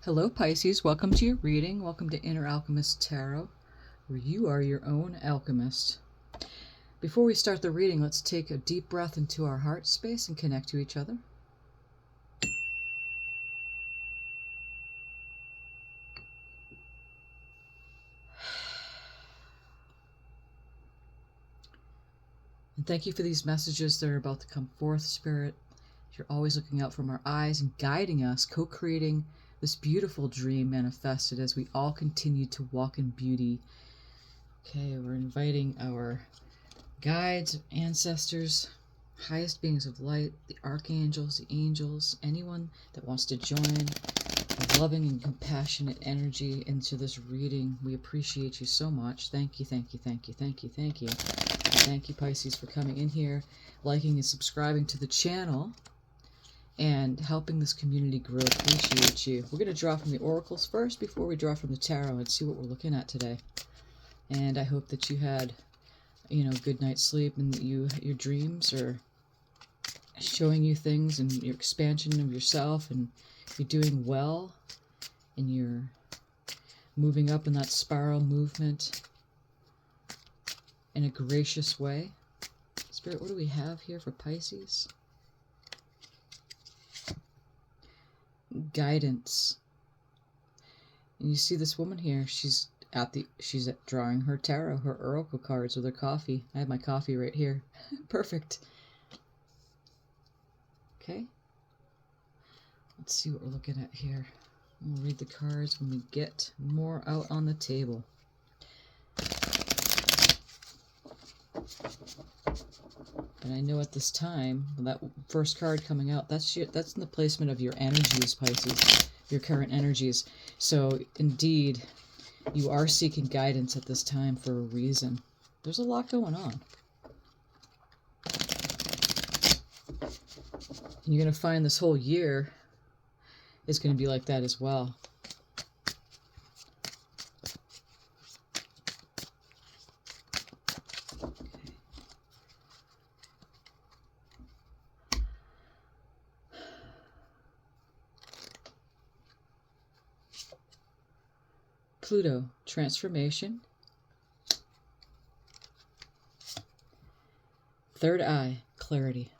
Hello Pisces, welcome to your reading. Welcome to Inner Alchemist Tarot, where you are your own alchemist. Before we start the reading, let's take a deep breath into our heart space and connect to each other. And thank you for these messages that are about to come forth, Spirit. You're always looking out from our eyes and guiding us, co-creating this beautiful dream manifested as we all continue to walk in beauty. Okay, we're inviting our guides, ancestors, highest beings of light, the archangels, the angels, anyone that wants to join a loving and compassionate energy into this reading. We appreciate you so much. Thank you, thank you, thank you, thank you, thank you. And thank you, Pisces, for coming in here, liking and subscribing to the channel, and helping this community grow. Appreciate you. We're going to draw from the oracles first before we draw from the tarot and see what we're looking at today. And I hope that you had, good night's sleep, and that your dreams are showing you things and your expansion of yourself, and you're doing well, and you're moving up in that spiral movement in a gracious way. Spirit, what do we have here for Pisces? Guidance. And you see this woman here, she's drawing her tarot, her oracle cards with her coffee. I have my coffee right here. Perfect. Okay. Let's see what we're looking at here. We'll read the cards when we get more out on the table. And I know at this time, that first card coming out, that's in the placement of your energies, Pisces, your current energies. So indeed, you are seeking guidance at this time for a reason. There's a lot going on. And you're going to find this whole year is going to be like that as well. Pluto, transformation. Third eye, clarity.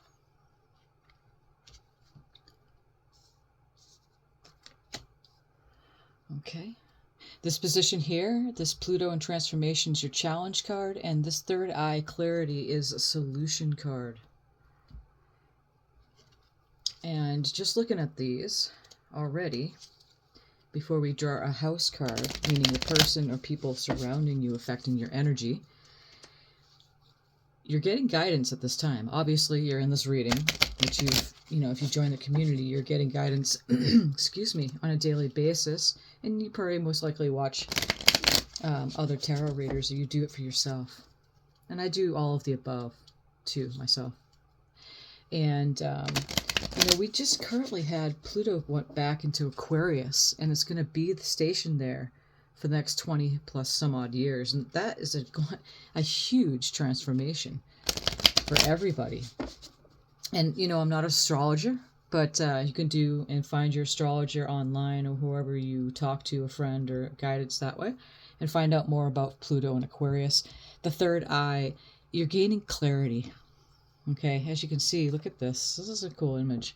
Okay. This position here, this Pluto and transformation, is your challenge card, and this third eye, clarity, is a solution card. And just looking at these already, before we draw a house card, meaning a person or people surrounding you affecting your energy, you're getting guidance at this time. Obviously, you're in this reading, which if you join the community, you're getting guidance, excuse me, on a daily basis. And you probably most likely watch other tarot readers, or you do it for yourself. And I do all of the above, too, myself. And we just currently had Pluto went back into Aquarius, and it's going to be stationed there for the next 20 plus some odd years. And that is a huge transformation for everybody. And, I'm not an astrologer, but you can do and find your astrologer online, or whoever you talk to, a friend or guidance that way, and find out more about Pluto and Aquarius. The third eye, you're gaining clarity. Okay, as you can see, look at this. This is a cool image.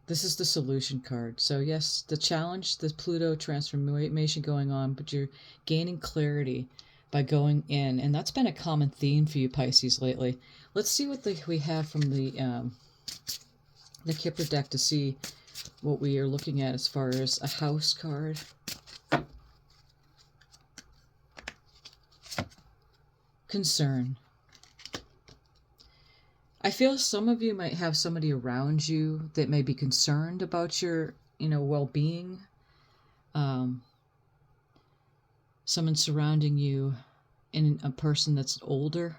This is the solution card. So yes, the challenge, the Pluto transformation going on, but you're gaining clarity by going in. And that's been a common theme for you, Pisces, lately. Let's see what we have from the Kipper deck to see what we are looking at as far as a house card. Concern. I feel some of you might have somebody around you that may be concerned about your, well-being. Someone surrounding you, and a person that's older.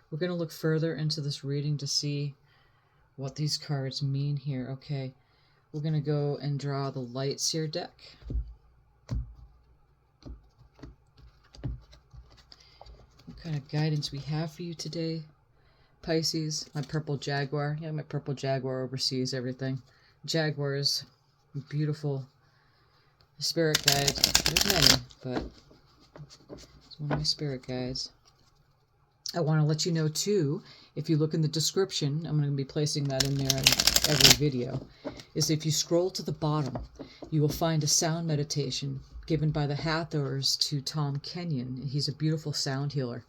We're going to look further into this reading to see what these cards mean here. Okay, we're going to go and draw the Light Seer deck. What kind of guidance we have for you today, Pisces? My purple jaguar. Yeah, my purple jaguar oversees everything. Jaguars beautiful spirit guides. There's many, but it's one of my spirit guides. I want to let you know too, if you look in the description, I'm going to be placing that in there in every video, is if you scroll to the bottom, you will find a sound meditation given by the Hathors to Tom Kenyon. He's a beautiful sound healer.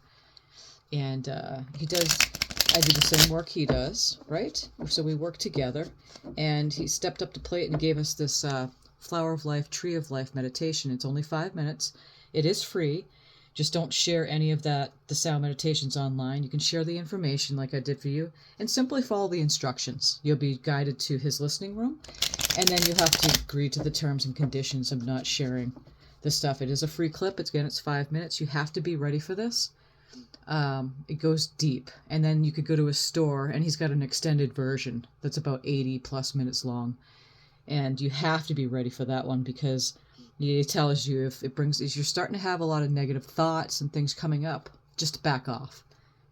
And I do the same work he does, right? So we work together, and he stepped up to plate and gave us this Flower of Life, Tree of Life meditation. It's only 5 minutes. It is free. Just don't share any of the sound meditations online. You can share the information like I did for you, and simply follow the instructions. You'll be guided to his listening room, and then you'll have to agree to the terms and conditions of not sharing the stuff. It is a free clip. It's 5 minutes. You have to be ready for this. It goes deep, and then you could go to a store, and he's got an extended version that's about 80 plus minutes long, and you have to be ready for that one, because it tells you if you're starting to have a lot of negative thoughts and things coming up, just back off.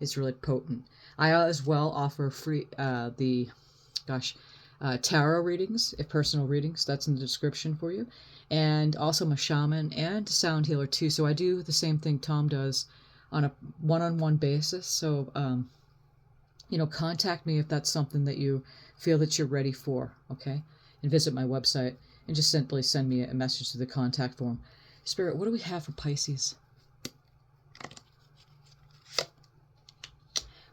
It's really potent. I as well offer free tarot readings, personal readings. That's in the description for you, and also I'm a shaman and a sound healer too. So I do the same thing Tom does on a one-on-one basis. So contact me if that's something that you feel that you're ready for. Okay, and visit my website. And just simply send me a message to the contact form. Spirit, what do we have for Pisces?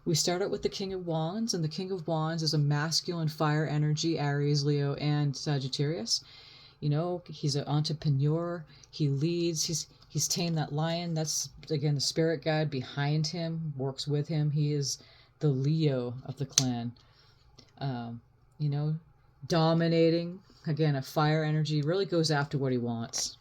We start out with the King of Wands, and the King of Wands is a masculine fire energy, Aries, Leo, and Sagittarius. He's an entrepreneur. He leads. He's tamed that lion. That's, again, the spirit guide behind him, works with him. He is the Leo of the clan. Dominating. Again, a fire energy, really goes after what he wants.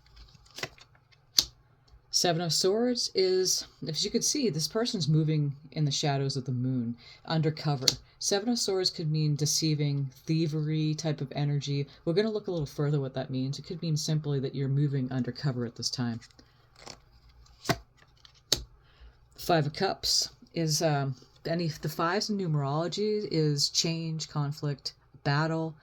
Seven of Swords is, as you can see, this person's moving in the shadows of the moon, undercover. Seven of Swords could mean deceiving, thievery type of energy. We're going to look a little further what that means. It could mean simply that you're moving undercover at this time. Five of Cups is, the fives in numerology is change, conflict, battle,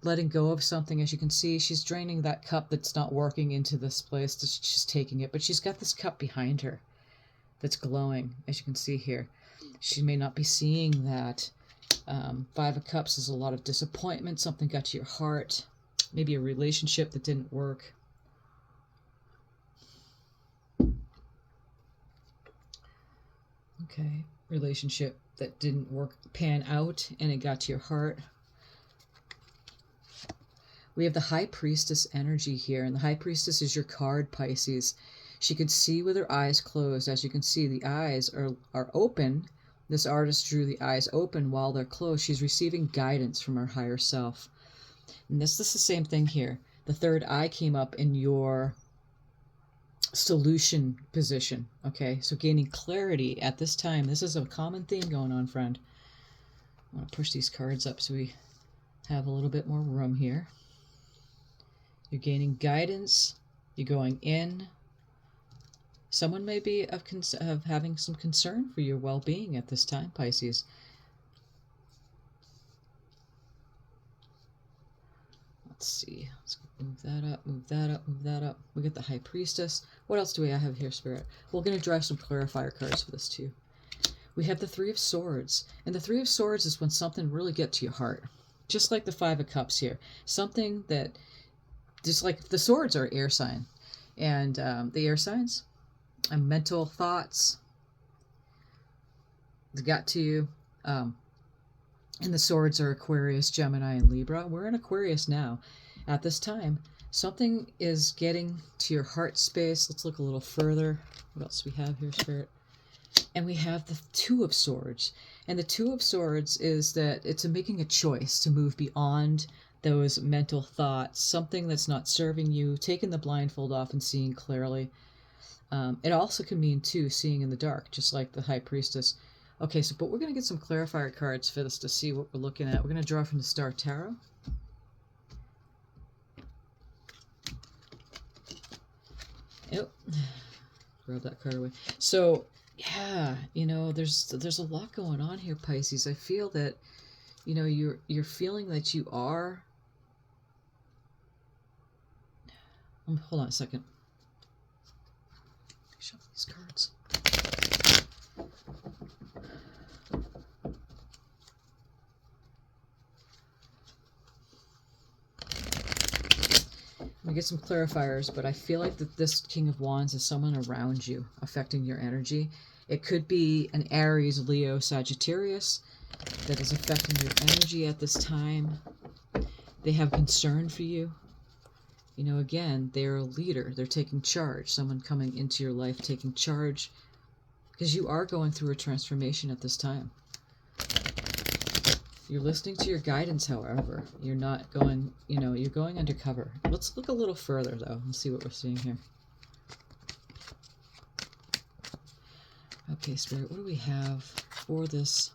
letting go of something. As you can see, she's draining that cup that's not working into this place. She's taking it, but she's got this cup behind her that's glowing, as you can see here. She may not be seeing that. Five of Cups is a lot of disappointment. Something got to your heart. Maybe a relationship that didn't work. Okay, relationship that didn't pan out, and it got to your heart. We have the High Priestess energy here, and the High Priestess is your card, Pisces. She can see with her eyes closed. As you can see, the eyes are open. This artist drew the eyes open while they're closed. She's receiving guidance from her higher self. And this is the same thing here. The third eye came up in your solution position. Okay, so gaining clarity at this time. This is a common theme going on, friend. I'm going to push these cards up so we have a little bit more room here. You're gaining guidance. You're going in. Someone may be of having some concern for your well-being at this time, Pisces. Let's see. Let's move that up, move that up, move that up. We get the High Priestess. What else do we have here, Spirit? We're going to draw some clarifier cards for this too. We have the Three of Swords. And the Three of Swords is when something really gets to your heart. Just like the Five of Cups here. Something that, just like the swords are air sign. And the air signs, and mental thoughts, got to you. And the swords are Aquarius, Gemini, and Libra. We're in Aquarius now. At this time, something is getting to your heart space. Let's look a little further. What else do we have here, Spirit? And we have the Two of Swords. And the Two of Swords is that it's making a choice to move beyond those mental thoughts, something that's not serving you, taking the blindfold off and seeing clearly. It also can mean, too, seeing in the dark, just like the High Priestess. Okay, but we're going to get some clarifier cards for this to see what we're looking at. We're going to draw from the Star Tarot. Yep. Grab that card away. So, yeah, there's a lot going on here, Pisces. I feel that, you're feeling that you are Hold on a second. Shuffle these cards. I'm gonna get some clarifiers, but I feel like that this King of Wands is someone around you affecting your energy. It could be an Aries, Leo, Sagittarius that is affecting your energy at this time. They have concern for you. You know, again, they're a leader. They're taking charge. Someone coming into your life taking charge, because you are going through a transformation at this time. You're listening to your guidance, however. You're not going, you know, you're going undercover. Let's look a little further, though, and see what we're seeing here. Okay, Spirit, what do we have for this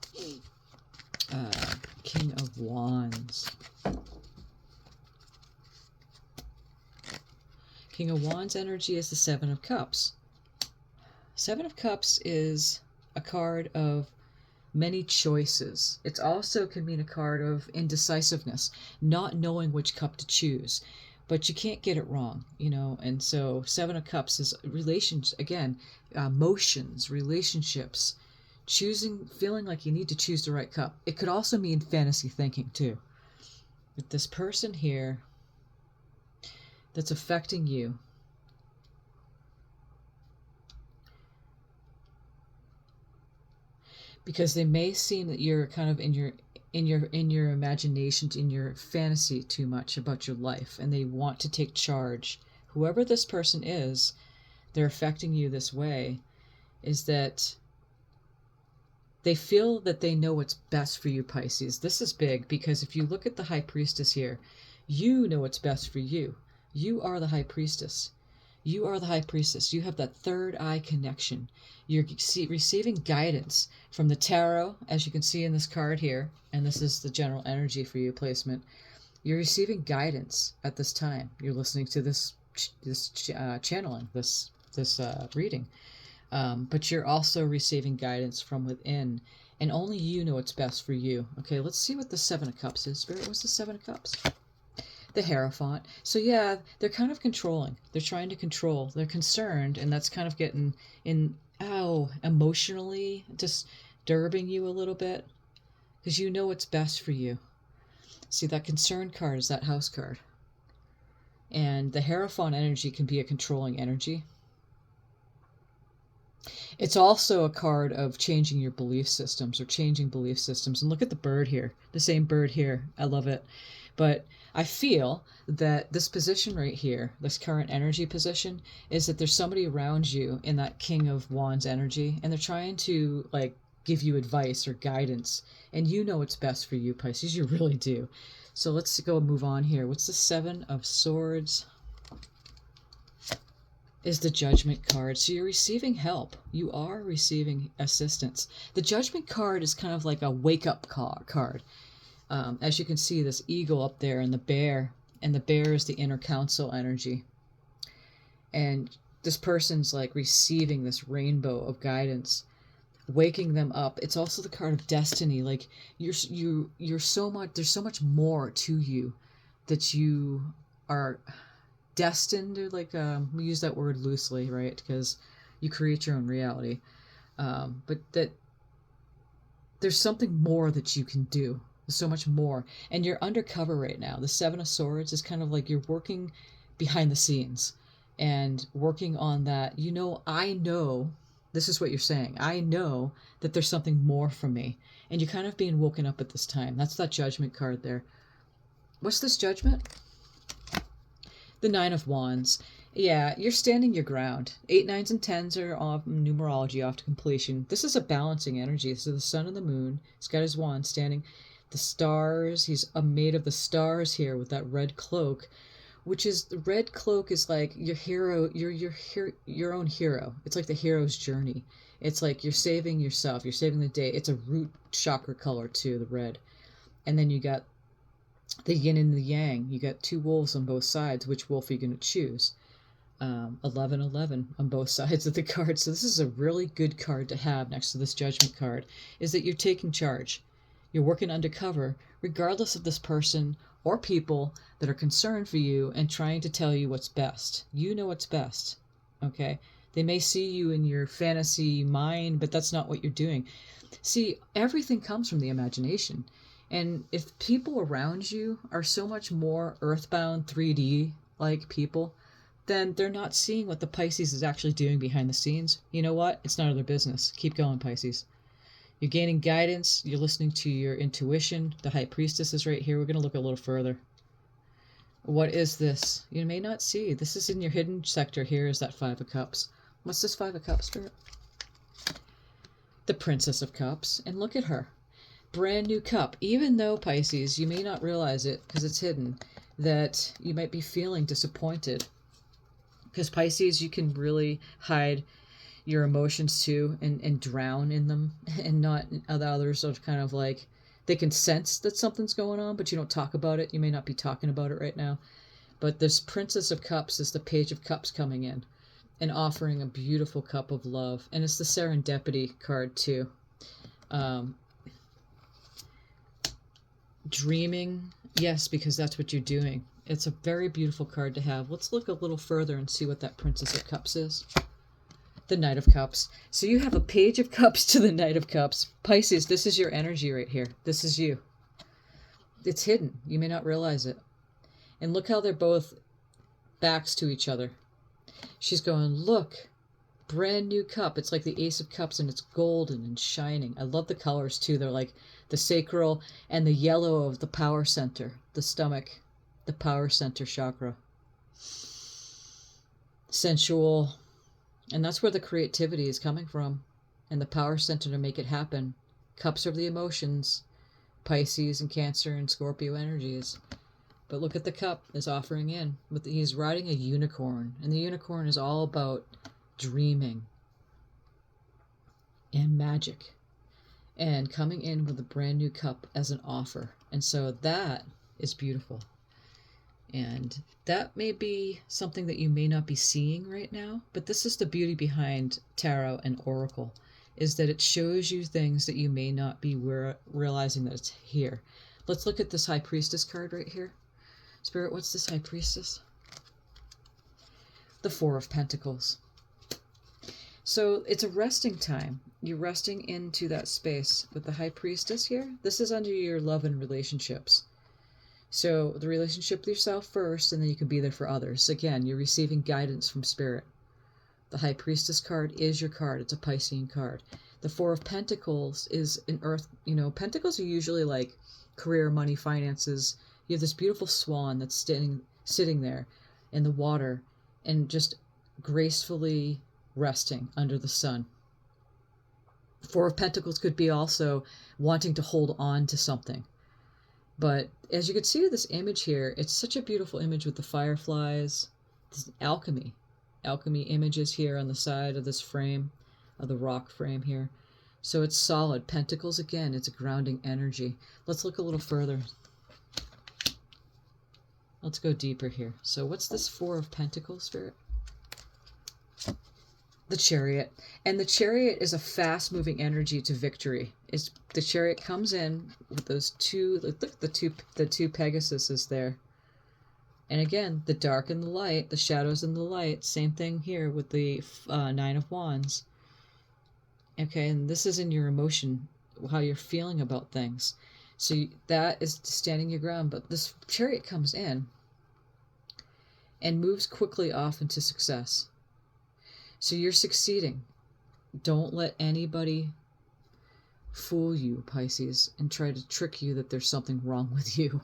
King of Wands? King of Wands energy is the Seven of Cups. Seven of Cups is a card of many choices. It also can mean a card of indecisiveness, not knowing which cup to choose. But you can't get it wrong, you know. And so Seven of Cups is relations, again, emotions, relationships, choosing, feeling like you need to choose the right cup. It could also mean fantasy thinking too. With this person here that's affecting you, because they may seem that you're kind of in your imagination, in your fantasy too much about your life, and they want to take charge. Whoever this person is, they're affecting you this way, is that they feel that they know what's best for you, Pisces. This is big, because if you look at the High Priestess here, you know what's best for you. You are the High Priestess. You are the High Priestess. You have that third eye connection. You're receiving guidance from the tarot, as you can see in this card here, and this is the general energy for you placement. You're receiving guidance at this time. You're listening to this channeling, this reading. But you're also receiving guidance from within, and only you know what's best for you. Okay, let's see what the Seven of Cups is. Spirit, what's the Seven of Cups? The Hierophant. So yeah, they're kind of controlling. They're trying to control. They're concerned, and that's kind of getting emotionally disturbing you a little bit, because you know what's best for you. See, that concern card is that House card. And the Hierophant energy can be a controlling energy. It's also a card of changing your belief systems, or changing belief systems. And look at the bird here, the same bird here. I love it. But I feel that this position right here, this current energy position, is that there's somebody around you in that King of Wands energy, and they're trying to like give you advice or guidance, and you know what's best for you, Pisces. You really do. So let's go move on here. What's the Seven of Swords? Is the Judgment card. So you're receiving help. You are receiving assistance. The Judgment card is kind of like a wake-up card. As you can see, this eagle up there and the bear is the inner council energy. And this person's like receiving this rainbow of guidance, waking them up. It's also the card of destiny. Like you're so much, there's so much more to you that you are destined, or like we use that word loosely, right? Because you create your own reality. But that there's something more that you can do. There's so much more. And you're undercover right now. The Seven of Swords is kind of like you're working behind the scenes and working on that. You know, I know, this is what you're saying. I know that there's something more for me. And you're kind of being woken up at this time. That's that Judgment card there. What's this Judgment? The Nine of Wands. Yeah, you're standing your ground. 8, 9s, and 10s are off numerology, off to completion. This is a balancing energy. So the sun and the moon, he's got his wand standing. The stars, he's made of the stars here with that red cloak, which is, the red cloak is like your hero, your own hero. It's like the hero's journey. It's like you're saving yourself, you're saving the day. It's a root chakra color too, the red. And then you got the yin and the yang. You got two wolves on both sides. Which wolf are you going to choose? 11-11 on both sides of the card. So this is a really good card to have next to this Judgment card, is that you're taking charge. You're working undercover, regardless of this person or people that are concerned for you and trying to tell you what's best. You know what's best, okay? They may see you in your fantasy mind, but that's not what you're doing. See, everything comes from the imagination. And if people around you are so much more earthbound, 3D like people, then they're not seeing what the Pisces is actually doing behind the scenes. You know what? It's none of their business. Keep going, Pisces. You're gaining guidance. You're listening to your intuition. The High Priestess is right here. We're going to look a little further. What is this? You may not see. This is in your hidden sector. Here is that Five of Cups. What's this Five of Cups, Spirit? The Princess of Cups. And look at her. Brand new cup. Even though, Pisces, you may not realize it because it's hidden, that you might be feeling disappointed. Because Pisces, you can really hide your emotions too and drown in them, and not others are kind of like, they can sense that something's going on, but you don't talk about it. You may not be talking about it right now. But this Princess of Cups is the Page of Cups coming in and offering a beautiful cup of love. And it's the Serendipity card too. Dreaming, yes, because that's what you're doing. It's a very beautiful card to have. Let's look a little further and see what that Princess of Cups is. The Knight of Cups. So you have a Page of Cups to the Knight of Cups. Pisces, this is your energy right here. This is you. It's hidden. You may not realize it. And look how they're both backs to each other. She's going, look, brand new cup. It's like the Ace of Cups, and it's golden and shining. I love the colors too. They're like the sacral and the yellow of the power center, the stomach, the power center chakra. Sensual. And that's where the creativity is coming from. And the power center to make it happen. Cups are the emotions. Pisces and Cancer and Scorpio energies. But look at the cup is offering in. He's riding a unicorn. And the unicorn is all about dreaming and magic. And coming in with a brand new cup as an offer. And so that is beautiful. And that may be something that you may not be seeing right now, but this is the beauty behind tarot and oracle, is that it shows you things that you may not be realizing that it's here. Let's look at this High Priestess card right here. Spirit, what's this High Priestess? The Four of Pentacles. So it's a resting time. You're resting into that space with the High Priestess here. This is under your love and relationships. So the relationship with yourself first, and then you can be there for others. Again, you're receiving guidance from Spirit. The High Priestess card is your card. It's a Piscean card. The Four of Pentacles is an earth. You know, Pentacles are usually like career, money, finances. You have this beautiful swan that's sitting there in the water and just gracefully resting under the sun. Four of Pentacles could be also wanting to hold on to something. But as you can see this image here, it's such a beautiful image with the fireflies. This alchemy images here on the side of this frame, of the rock frame here. So it's solid. Pentacles, again, it's a grounding energy. Let's look a little further. Let's go deeper here. So what's this Four of Pentacles, Spirit? The Chariot. And the Chariot is a fast-moving energy to victory. The Chariot comes in with those two, look, the two Pegasuses there. And again, the dark and the light, the shadows and the light, same thing here with the Nine of Wands. Okay, and this is in your emotion, how you're feeling about things. So that is standing your ground, but this Chariot comes in and moves quickly off into success. So you're succeeding. Don't let anybody fool you, Pisces, and try to trick you that there's something wrong with you.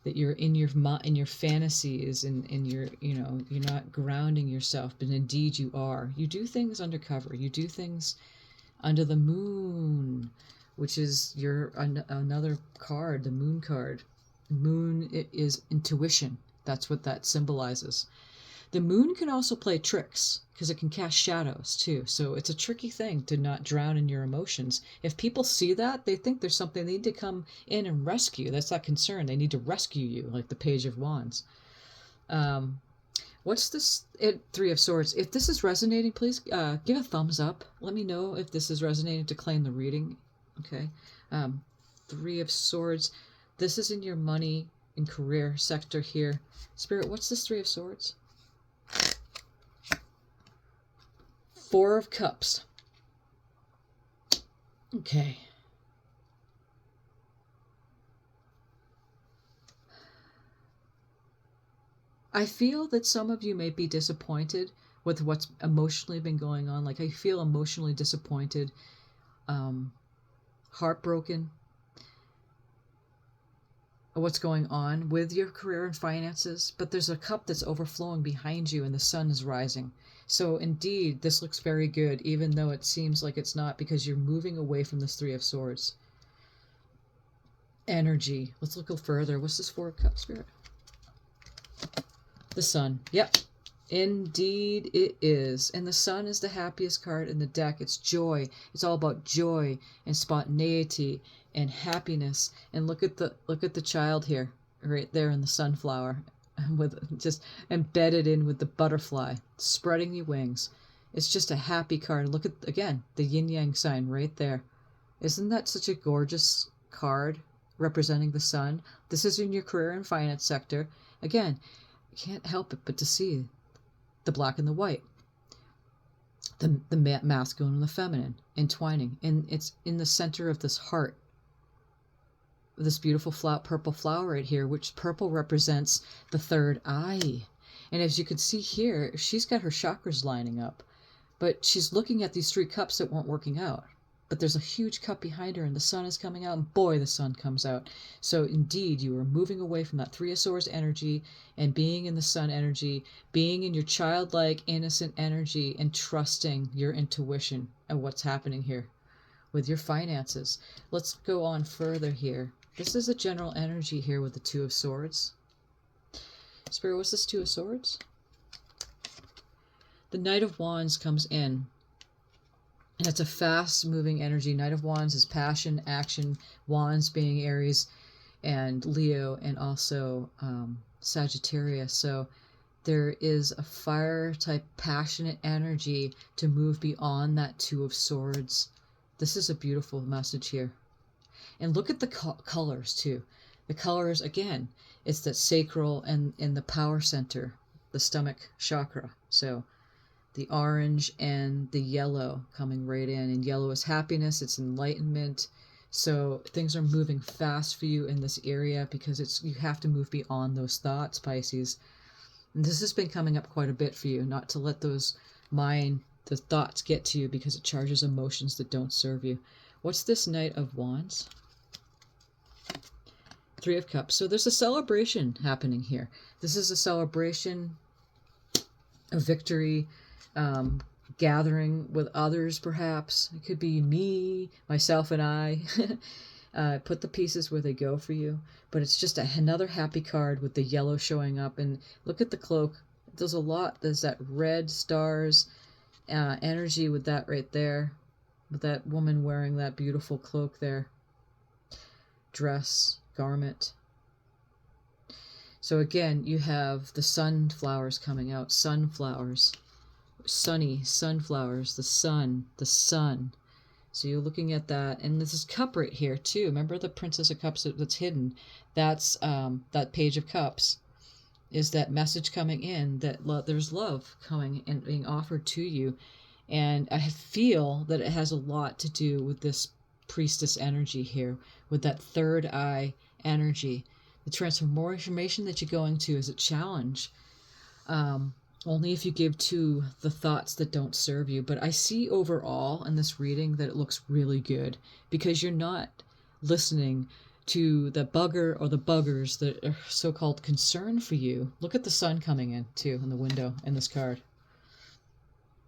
That you're in your fantasies and in your, you're not grounding yourself, but indeed you are. You do things undercover. You do things under the moon, which is another card, the Moon card. Moon, it is intuition. That's what that symbolizes. The moon can also play tricks because it can cast shadows too. So it's a tricky thing to not drown in your emotions. If people see that, they think there's something they need to come in and rescue. That's that concern. They need to rescue you, like the Page of Wands. What's this? Three of Swords. If this is resonating, please give a thumbs up. Let me know if this is resonating to claim the reading. Okay. Three of Swords. This is in your money, in career sector here. Spirit, what's this Three of Swords? Four of Cups. Okay. I feel that some of you may be disappointed with what's emotionally been going on. Like, I feel emotionally disappointed, heartbroken at what's going on with your career and finances. But there's a cup that's overflowing behind you and the sun is rising. So indeed, this looks very good, even though it seems like it's not, because you're moving away from this Three of Swords energy. Let's look a little further. What's this Four of Cups, Spirit? The Sun. Yep. Indeed it is. And the Sun is the happiest card in the deck. It's joy. It's all about joy and spontaneity and happiness. And look at the child here, right there in the sunflower, with just embedded in with the butterfly, spreading the wings. It's just a happy card. Look at, again, the yin yang sign right there. Isn't that such a gorgeous card representing the sun? This is in your career and finance sector. Again, can't help it but to see the black and the white, the masculine and the feminine entwining, and it's in the center of this heart, this beautiful purple flower right here, which purple represents the third eye. And as you can see here, she's got her chakras lining up, but she's looking at these three cups that weren't working out. But there's a huge cup behind her, and the sun is coming out, and boy, the sun comes out. So indeed, you are moving away from that Three of Swords energy and being in the sun energy, being in your childlike, innocent energy, and trusting your intuition and what's happening here with your finances. Let's go on further here. This is a general energy here with the Two of Swords. Spirit, what's this Two of Swords? The Knight of Wands comes in. And it's a fast-moving energy. Knight of Wands is passion, action, Wands being Aries and Leo, and also Sagittarius. So there is a fire-type passionate energy to move beyond that Two of Swords. This is a beautiful message here. And look at the colors, too. The colors, again, it's that sacral and in the power center, the stomach chakra. So the orange and the yellow coming right in. And yellow is happiness, it's enlightenment. So things are moving fast for you in this area because you have to move beyond those thoughts, Pisces. And this has been coming up quite a bit for you, not to let the thoughts get to you, because it charges emotions that don't serve you. What's this Knight of Wands? Three of Cups. So there's a celebration happening here. This is a celebration of victory, gathering with others, perhaps. It could be me, myself, and I. Put the pieces where they go for you. But it's just another happy card with the yellow showing up. And look at the cloak. There's a lot. There's that red stars energy with that right there. With that woman wearing that beautiful cloak there. Dress, garment. So again, you have the sunflowers coming out. Sunflowers. Sunny sunflowers, the sun. So you're looking at that, and this is cup right here too. Remember the Princess of Cups that's hidden? That's that Page of Cups. Is that message coming in that there's love coming and being offered to you, and I feel that it has a lot to do with this Priestess energy here, with that third eye energy. The transformation that you're going to is a challenge. Only if you give to the thoughts that don't serve you. But I see overall in this reading that it looks really good, because you're not listening to the bugger or the buggers that are so-called concerned for you. Look at the sun coming in too in the window in this card.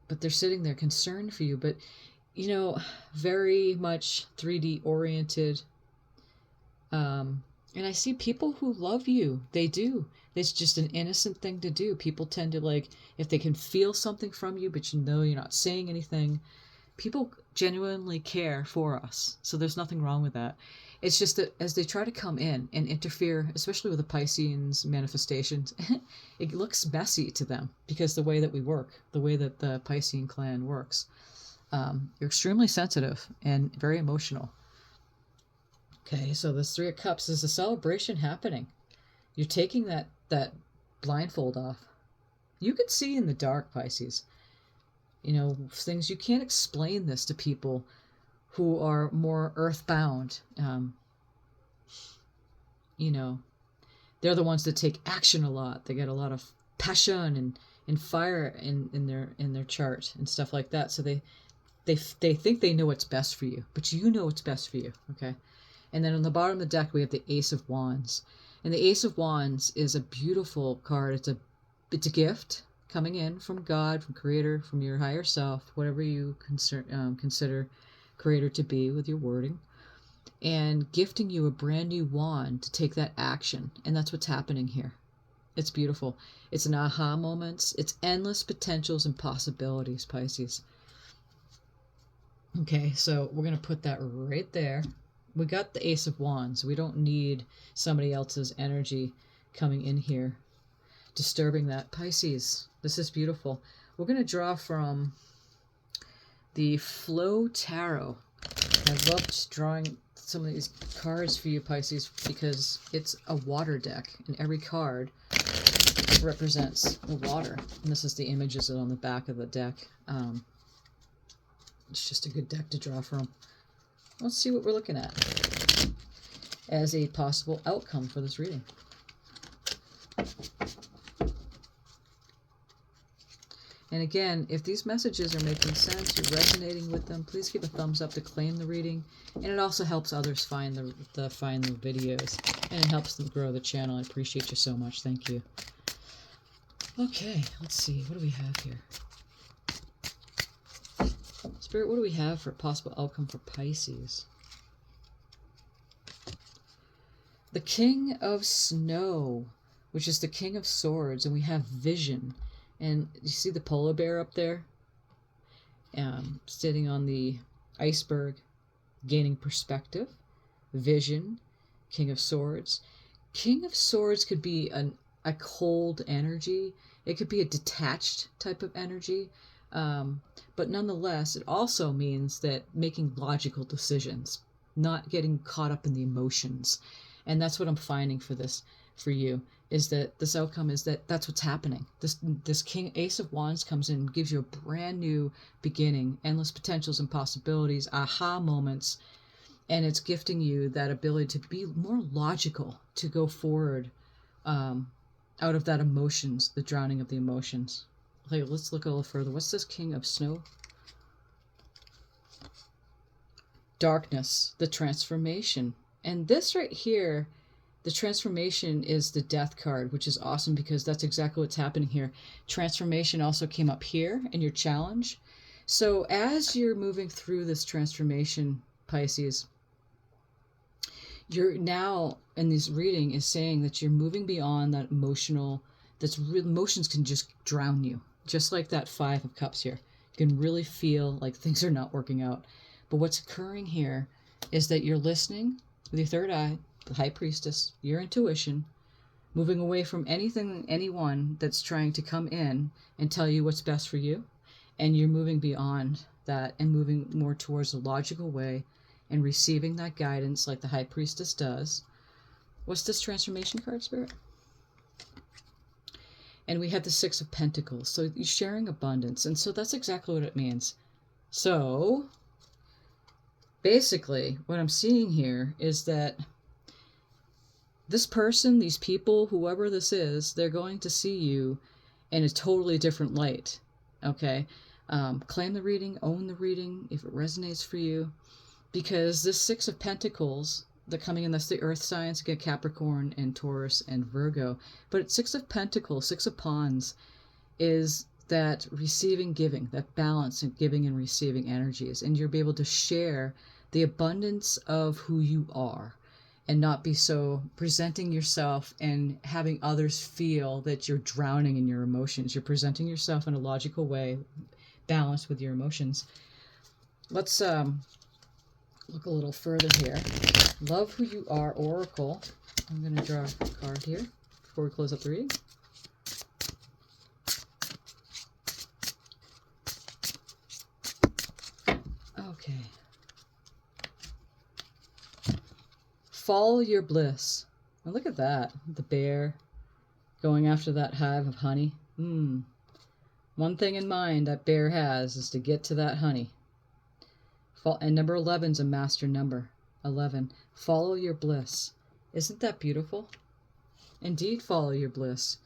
But they're sitting there concerned for you, but you know, very much 3D oriented. And I see people who love you. They do. It's just an innocent thing to do. People tend to, like, if they can feel something from you, but you know you're not saying anything, people genuinely care for us. So there's nothing wrong with that. It's just that as they try to come in and interfere, especially with the Pisceans manifestations, it looks messy to them because the way that we work, the way that the Piscean clan works. You're extremely sensitive and very emotional. Okay, so this Three of Cups is a celebration happening. You're taking that blindfold off. You can see in the dark, Pisces. You know, things you can't explain this to people who are more earthbound. You know, they're the ones that take action a lot. They get a lot of passion and fire in their chart and stuff like that. So they think they know what's best for you, but you know what's best for you. Okay. And then on the bottom of the deck we have the Ace of Wands, and the Ace of Wands is a beautiful card. It's a gift coming in from God, from Creator, from your higher self, whatever you consider Creator to be with your wording, and gifting you a brand new wand to take that action. And that's what's happening here. It's beautiful. It's an aha moments. It's endless potentials and possibilities, Pisces. Okay, so we're going to put that right there. We got the Ace of Wands. We don't need somebody else's energy coming in here, disturbing that. Pisces, this is beautiful. We're going to draw from the Flow Tarot. I loved drawing some of these cards for you, Pisces, because it's a water deck, and every card represents the water. And this is the images on the back of the deck. It's just a good deck to draw from. Let's see what we're looking at as a possible outcome for this reading. And again, if these messages are making sense, you're resonating with them, please give a thumbs up to claim the reading. And it also helps others find the videos, and it helps them grow the channel. I appreciate you so much. Thank you. Okay, let's see. What do we have here? Spirit, what do we have for possible outcome for Pisces? The King of Snow, which is the King of Swords, and we have Vision. And you see the polar bear up there? Sitting on the iceberg, gaining perspective. Vision, King of Swords. King of Swords could be a cold energy. It could be a detached type of energy. But nonetheless, it also means that making logical decisions, not getting caught up in the emotions. And that's what I'm finding for you, is that this outcome is that's what's happening. This King Ace of Wands comes in and gives you a brand new beginning, endless potentials and possibilities, aha moments, and it's gifting you that ability to be more logical, to go forward out of that emotions, the drowning of the emotions. Okay, let's look a little further. What's this King of Snow? Darkness, the transformation. And this right here, the transformation, is the Death card, which is awesome because that's exactly what's happening here. Transformation also came up here in your challenge. So as you're moving through this transformation, Pisces, you're now, in this reading, is saying that you're moving beyond that emotional, emotions can just drown you. Just like that Five of Cups here. You can really feel like things are not working out. But what's occurring here is that you're listening with your third eye, the High Priestess, your intuition, moving away from anyone that's trying to come in and tell you what's best for you. And you're moving beyond that and moving more towards a logical way and receiving that guidance like the High Priestess does. What's this transformation card, Spirit? And we have the Six of Pentacles. So you're sharing abundance. And so that's exactly what it means. So basically what I'm seeing here is that this person, these people, whoever this is, they're going to see you in a totally different light. Okay? Claim the reading, own the reading if it resonates for you. Because this Six of Pentacles, they're coming in, that's the earth signs, again, Capricorn and Taurus and Virgo. But Six of Pentacles, Six of Wands, is that receiving, giving, that balance in giving and receiving energies. And you'll be able to share the abundance of who you are and not be so presenting yourself and having others feel that you're drowning in your emotions. You're presenting yourself in a logical way, balanced with your emotions. Let's look a little further here. Love Who You Are, Oracle. I'm going to draw a card here before we close up the reading. Okay. Follow your bliss. And look at that. The bear going after that hive of honey. One thing in mind that bear has is to get to that honey. And number 11 is a master number. 11. Follow your bliss. Isn't that beautiful? Indeed, follow your bliss.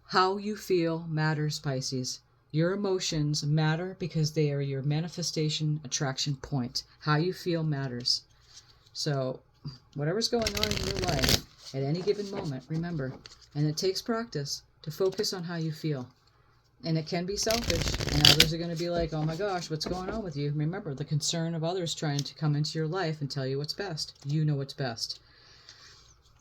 How you feel matters, Pisces. Your emotions matter because they are your manifestation attraction point. How you feel matters. So, whatever's going on in your life at any given moment, remember, and it takes practice to focus on how you feel. And it can be selfish, and others are going to be like, oh my gosh, what's going on with you? Remember, the concern of others trying to come into your life and tell you what's best. You know what's best.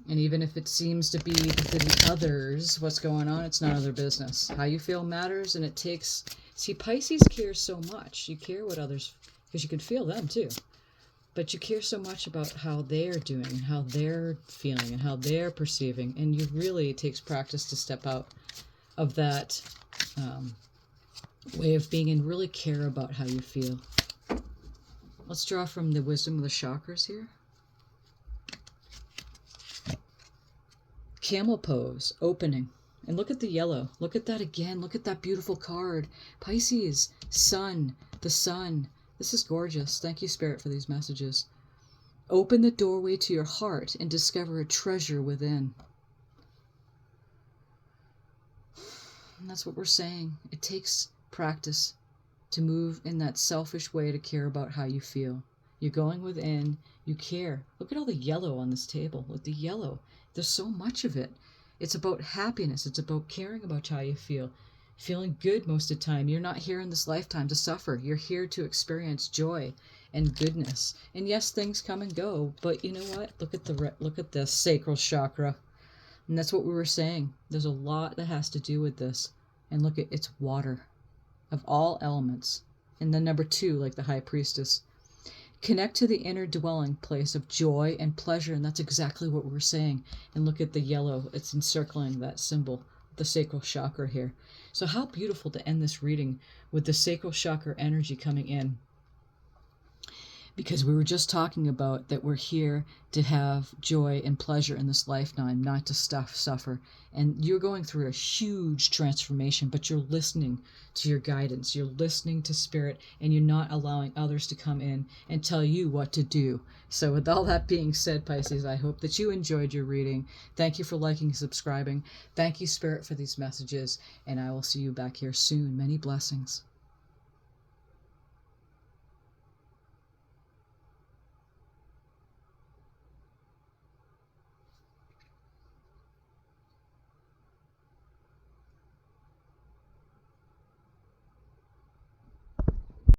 And even if it seems to be the others, what's going on, it's none of their business. How you feel matters, and it takes... See, Pisces cares so much. You care what others... Because you can feel them, too. But you care so much about how they're doing, and how they're feeling, and how they're perceiving. And you really, it takes practice to step out of that way of being and really care about how you feel. Let's draw from the wisdom of the chakras here. Camel pose, opening. And look at the yellow. Look at that again. Look at that beautiful card. Pisces, sun, the sun. This is gorgeous. Thank you, Spirit, for these messages. Open the doorway to your heart and discover a treasure within. And that's what we're saying. It takes practice to move in that selfish way to care about how you feel. You're going within. You care. Look at all the yellow on this table. With the yellow. There's so much of it. It's about happiness. It's about caring about how you feel. Feeling good most of the time. You're not here in this lifetime to suffer. You're here to experience joy and goodness. And yes, things come and go, but you know what? Look at the sacral chakra. And that's what we were saying. There's a lot that has to do with this. And look at it's water of all elements. And then number 2, like the high priestess. Connect to the inner dwelling place of joy and pleasure, and that's exactly what we're saying. And look at the yellow, it's encircling that symbol, the sacral chakra here. So how beautiful to end this reading with the sacral chakra energy coming in. Because we were just talking about that we're here to have joy and pleasure in this lifetime, not to suffer. And you're going through a huge transformation, but you're listening to your guidance. You're listening to Spirit, and you're not allowing others to come in and tell you what to do. So with all that being said, Pisces, I hope that you enjoyed your reading. Thank you for liking and subscribing. Thank you, Spirit, for these messages, and I will see you back here soon. Many blessings.